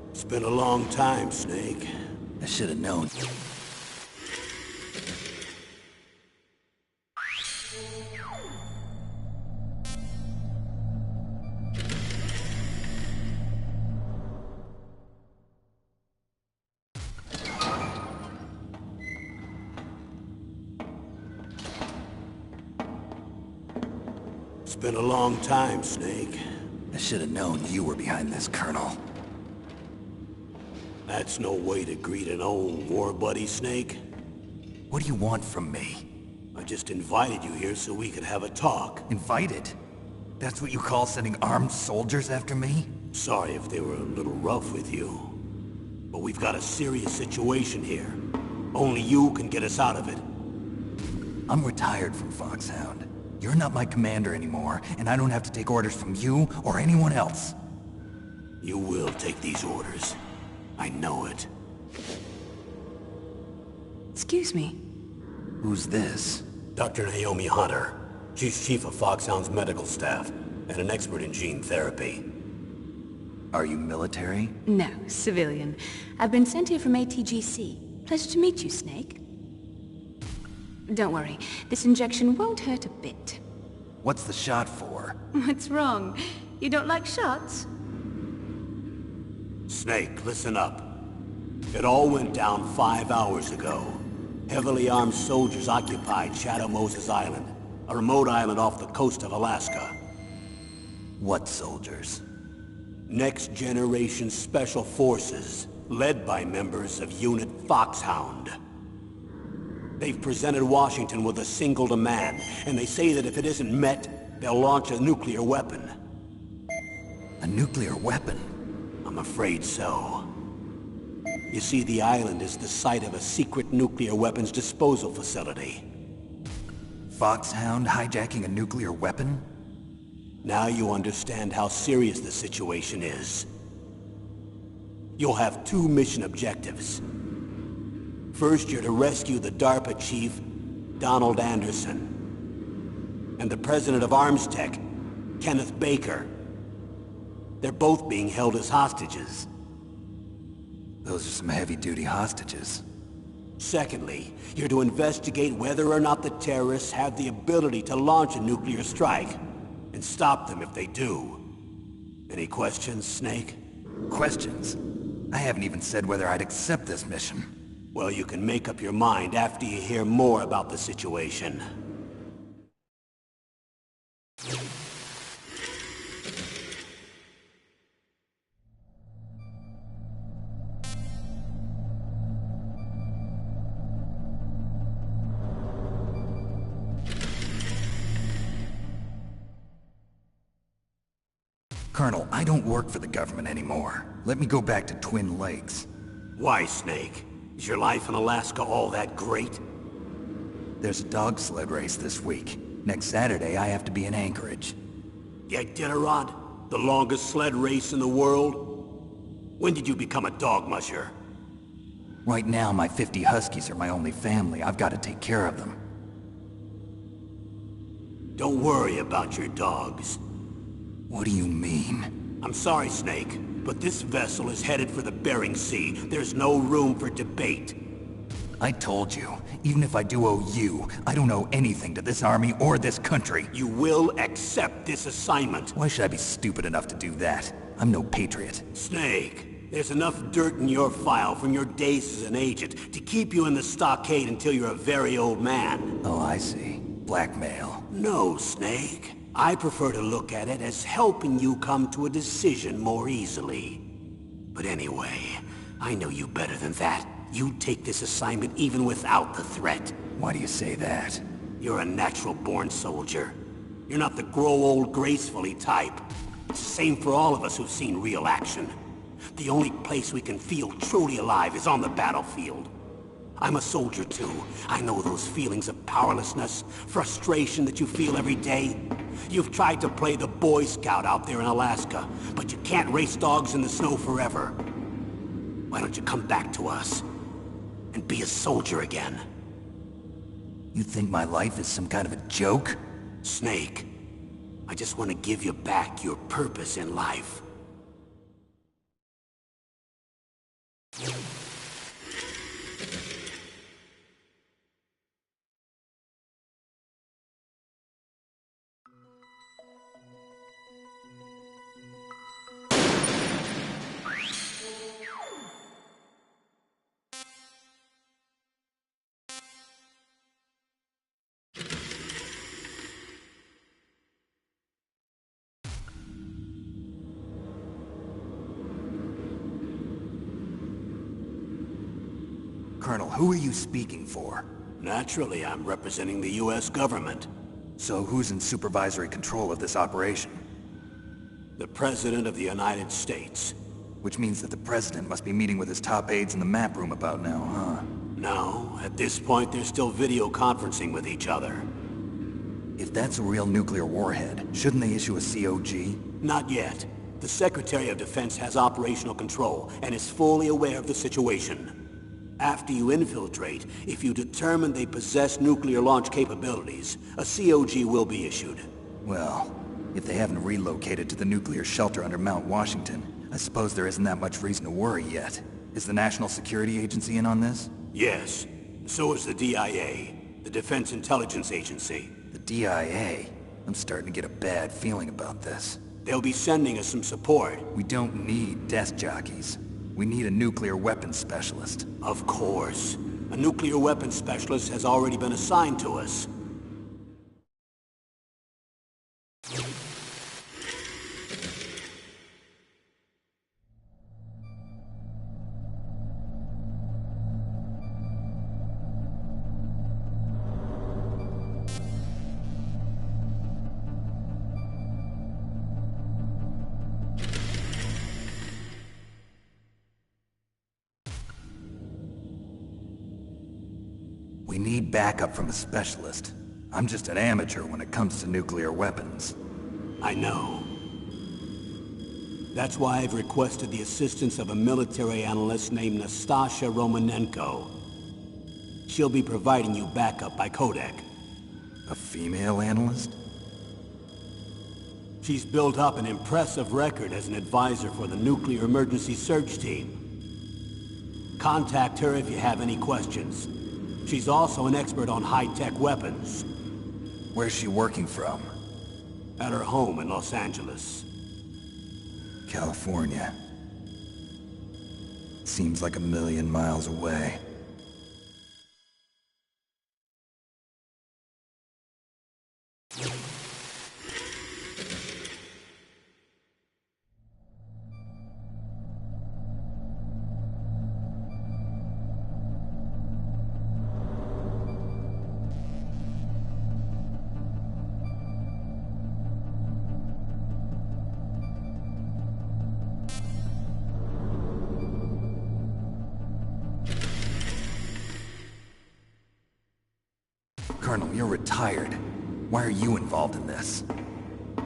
It's been a long time, Snake. I should have known. It's been a long time, Snake. I should have known you were behind this, Colonel. That's no way to greet an old war buddy, Snake. What do you want from me? I just invited you here so we could have a talk. Invited? That's what you call sending armed soldiers after me? Sorry if they were a little rough with you. But we've got a serious situation here. Only you can get us out of it. I'm retired from Foxhound. You're not my commander anymore, and I don't have to take orders from you or anyone else. You will take these orders. I know it. Excuse me. Who's this? Dr. Naomi Hunter. She's chief of Foxhound's medical staff, and an expert in gene therapy. Are you military? No, civilian. I've been sent here from ATGC. Pleasure to meet you, Snake. Don't worry, this injection won't hurt a bit. What's the shot for? What's wrong? You don't like shots? Snake, listen up. It all went down 5 hours ago. Heavily armed soldiers occupied Shadow Moses Island, a remote island off the coast of Alaska. What soldiers? Next Generation Special Forces, led by members of Unit Foxhound. They've presented Washington with a single demand, and they say that if it isn't met, they'll launch a nuclear weapon. A nuclear weapon? I'm afraid so. You see, the island is the site of a secret nuclear weapons disposal facility. Foxhound hijacking a nuclear weapon? Now you understand how serious the situation is. You'll have 2 mission objectives. First, you're to rescue the DARPA chief, Donald Anderson, and the president of Armstech, Kenneth Baker. They're both being held as hostages. Those are some heavy-duty hostages. Secondly, you're to investigate whether or not the terrorists have the ability to launch a nuclear strike, and stop them if they do. Any questions, Snake? Questions? I haven't even said whether I'd accept this mission. Well, you can make up your mind after you hear more about the situation. Colonel, I don't work for the government anymore. Let me go back to Twin Lakes. Why, Snake? Is your life in Alaska all that great? There's a dog sled race this week. Next Saturday, I have to be in Anchorage. The Iditarod? The longest sled race in the world? When did you become a dog musher? Right now, my 50 Huskies are my only family. I've got to take care of them. Don't worry about your dogs. What do you mean? I'm sorry, Snake, but this vessel is headed for the Bering Sea. There's no room for debate. I told you, even if I do owe you, I don't owe anything to this army or this country. You will accept this assignment. Why should I be stupid enough to do that? I'm no patriot. Snake, there's enough dirt in your file from your days as an agent to keep you in the stockade until you're a very old man. Oh, I see. Blackmail. No, Snake. I prefer to look at it as helping you come to a decision more easily. But anyway, I know you better than that. You'd take this assignment even without the threat. Why do you say that? You're a natural-born soldier. You're not the grow old gracefully type. It's the same for all of us who've seen real action. The only place we can feel truly alive is on the battlefield. I'm a soldier too. I know those feelings of powerlessness, frustration that you feel every day. You've tried to play the Boy Scout out there in Alaska, but you can't race dogs in the snow forever. Why don't you come back to us and be a soldier again? You think my life is some kind of a joke? Snake, I just want to give you back your purpose in life. Colonel, who are you speaking for? Naturally, I'm representing the U.S. government. So who's in supervisory control of this operation? The President of the United States. Which means that the President must be meeting with his top aides in the map room about now, huh? No, at this point they're still video conferencing with each other. If that's a real nuclear warhead, shouldn't they issue a COG? Not yet. The Secretary of Defense has operational control and is fully aware of the situation. After you infiltrate, if you determine they possess nuclear launch capabilities, a COG will be issued. Well, if they haven't relocated to the nuclear shelter under Mount Washington, I suppose there isn't that much reason to worry yet. Is the National Security Agency in on this? Yes. So is the DIA, the Defense Intelligence Agency. The DIA? I'm starting to get a bad feeling about this. They'll be sending us some support. We don't need desk jockeys. We need a nuclear weapons specialist. Of course. A nuclear weapons specialist has already been assigned to us. We need backup from a specialist. I'm just an amateur when it comes to nuclear weapons. I know. That's why I've requested the assistance of a military analyst named Nastasha Romanenko. She'll be providing you backup by Kodak. A female analyst? She's built up an impressive record as an advisor for the Nuclear Emergency Search Team. Contact her if you have any questions. She's also an expert on high-tech weapons. Where's she working from? At her home in Los Angeles. California. Seems like a million miles away. Colonel, you're retired. Why are you involved in this?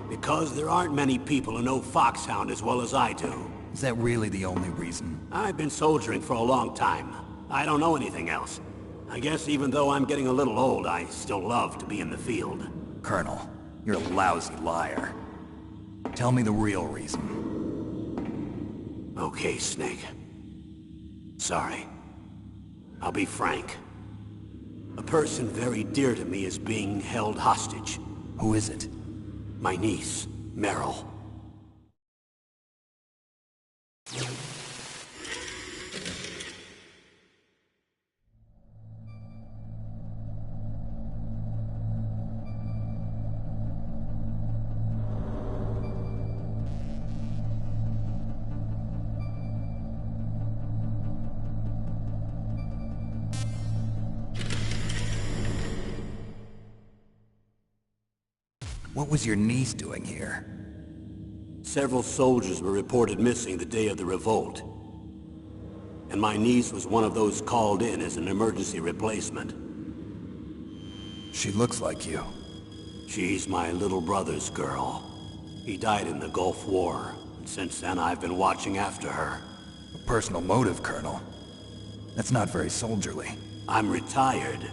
Because there aren't many people who know Foxhound as well as I do. Is that really the only reason? I've been soldiering for a long time. I don't know anything else. I guess even though I'm getting a little old, I still love to be in the field. Colonel, you're a lousy liar. Tell me the real reason. Okay, Snake. Sorry. I'll be frank. A person very dear to me is being held hostage. Who is it? My niece, Meryl. What was your niece doing here? Several soldiers were reported missing the day of the revolt. And my niece was one of those called in as an emergency replacement. She looks like you. She's my little brother's girl. He died in the Gulf War, and since then I've been watching after her. A personal motive, Colonel. That's not very soldierly. I'm retired.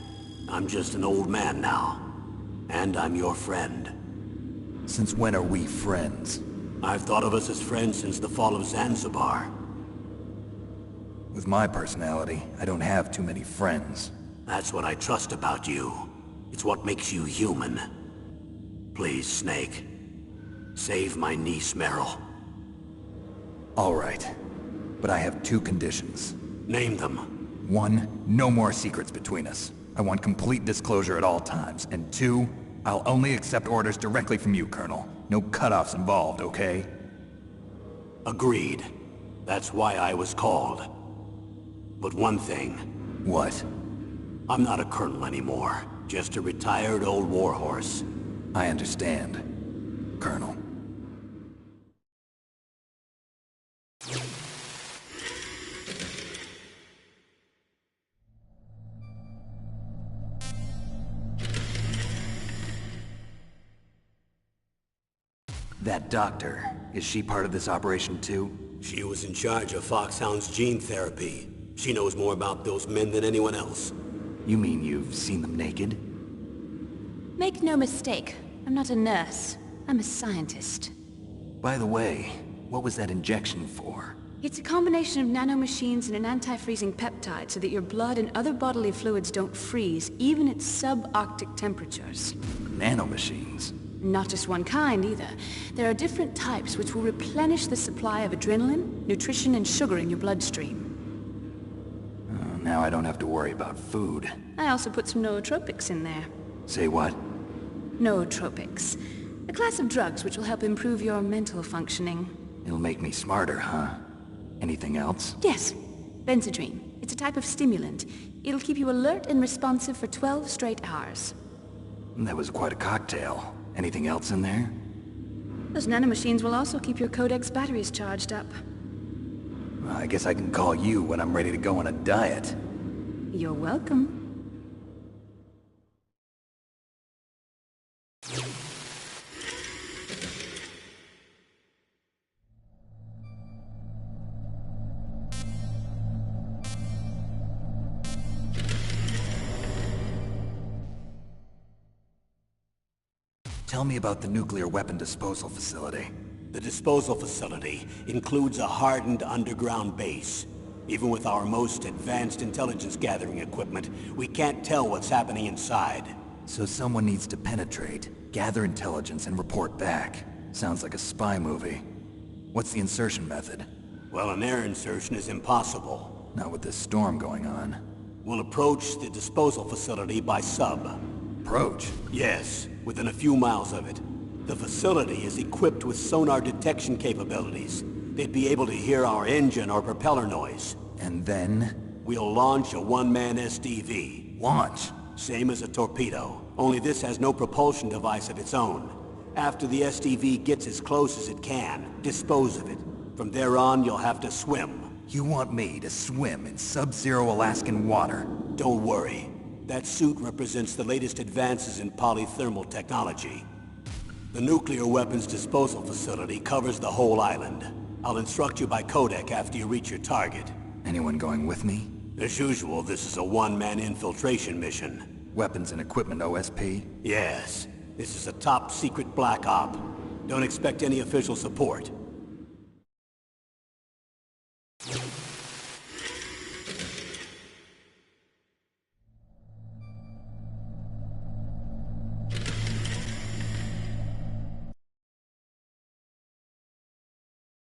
I'm just an old man now. And I'm your friend. Since when are we friends? I've thought of us as friends since the fall of Zanzibar. With my personality, I don't have too many friends. That's what I trust about you. It's what makes you human. Please, Snake. Save my niece, Meryl. All right. But I have two conditions. Name them. 1, no more secrets between us. I want complete disclosure at all times. And 2, I'll only accept orders directly from you, Colonel. No cutoffs involved, okay? Agreed. That's why I was called. But one thing. What? I'm not a colonel anymore. Just a retired old warhorse. I understand, Colonel. That doctor, is she part of this operation too? She was in charge of Foxhound's gene therapy. She knows more about those men than anyone else. You mean you've seen them naked? Make no mistake, I'm not a nurse. I'm a scientist. By the way, what was that injection for? It's a combination of nanomachines and an anti-freezing peptide so that your blood and other bodily fluids don't freeze, even at subarctic temperatures. Nanomachines? Not just one kind, either. There are different types which will replenish the supply of adrenaline, nutrition, and sugar in your bloodstream. Now I don't have to worry about food. I also put some nootropics in there. Say what? Nootropics. A class of drugs which will help improve your mental functioning. It'll make me smarter, huh? Anything else? Yes. Benzedrine. It's a type of stimulant. It'll keep you alert and responsive for 12 straight hours. That was quite a cocktail. Anything else in there? Those nanomachines will also keep your Codex batteries charged up. Well, I guess I can call you when I'm ready to go on a diet. You're welcome. Tell me about the nuclear weapon disposal facility. The disposal facility includes a hardened underground base. Even with our most advanced intelligence-gathering equipment, we can't tell what's happening inside. So someone needs to penetrate, gather intelligence, and report back. Sounds like a spy movie. What's the insertion method? Well, an air insertion is impossible. Not with this storm going on. We'll approach the disposal facility by sub. Approach? Yes, within a few miles of it. The facility is equipped with sonar detection capabilities. They'd be able to hear our engine or propeller noise. And then? We'll launch a one-man SDV. Launch? Same as a torpedo, only this has no propulsion device of its own. After the SDV gets as close as it can, dispose of it. From there on, you'll have to swim. You want me to swim in sub-zero Alaskan water? Don't worry. That suit represents the latest advances in polythermal technology. The nuclear weapons disposal facility covers the whole island. I'll instruct you by codec after you reach your target. Anyone going with me? As usual, this is a one-man infiltration mission. Weapons and equipment OSP? Yes. This is a top-secret black op. Don't expect any official support.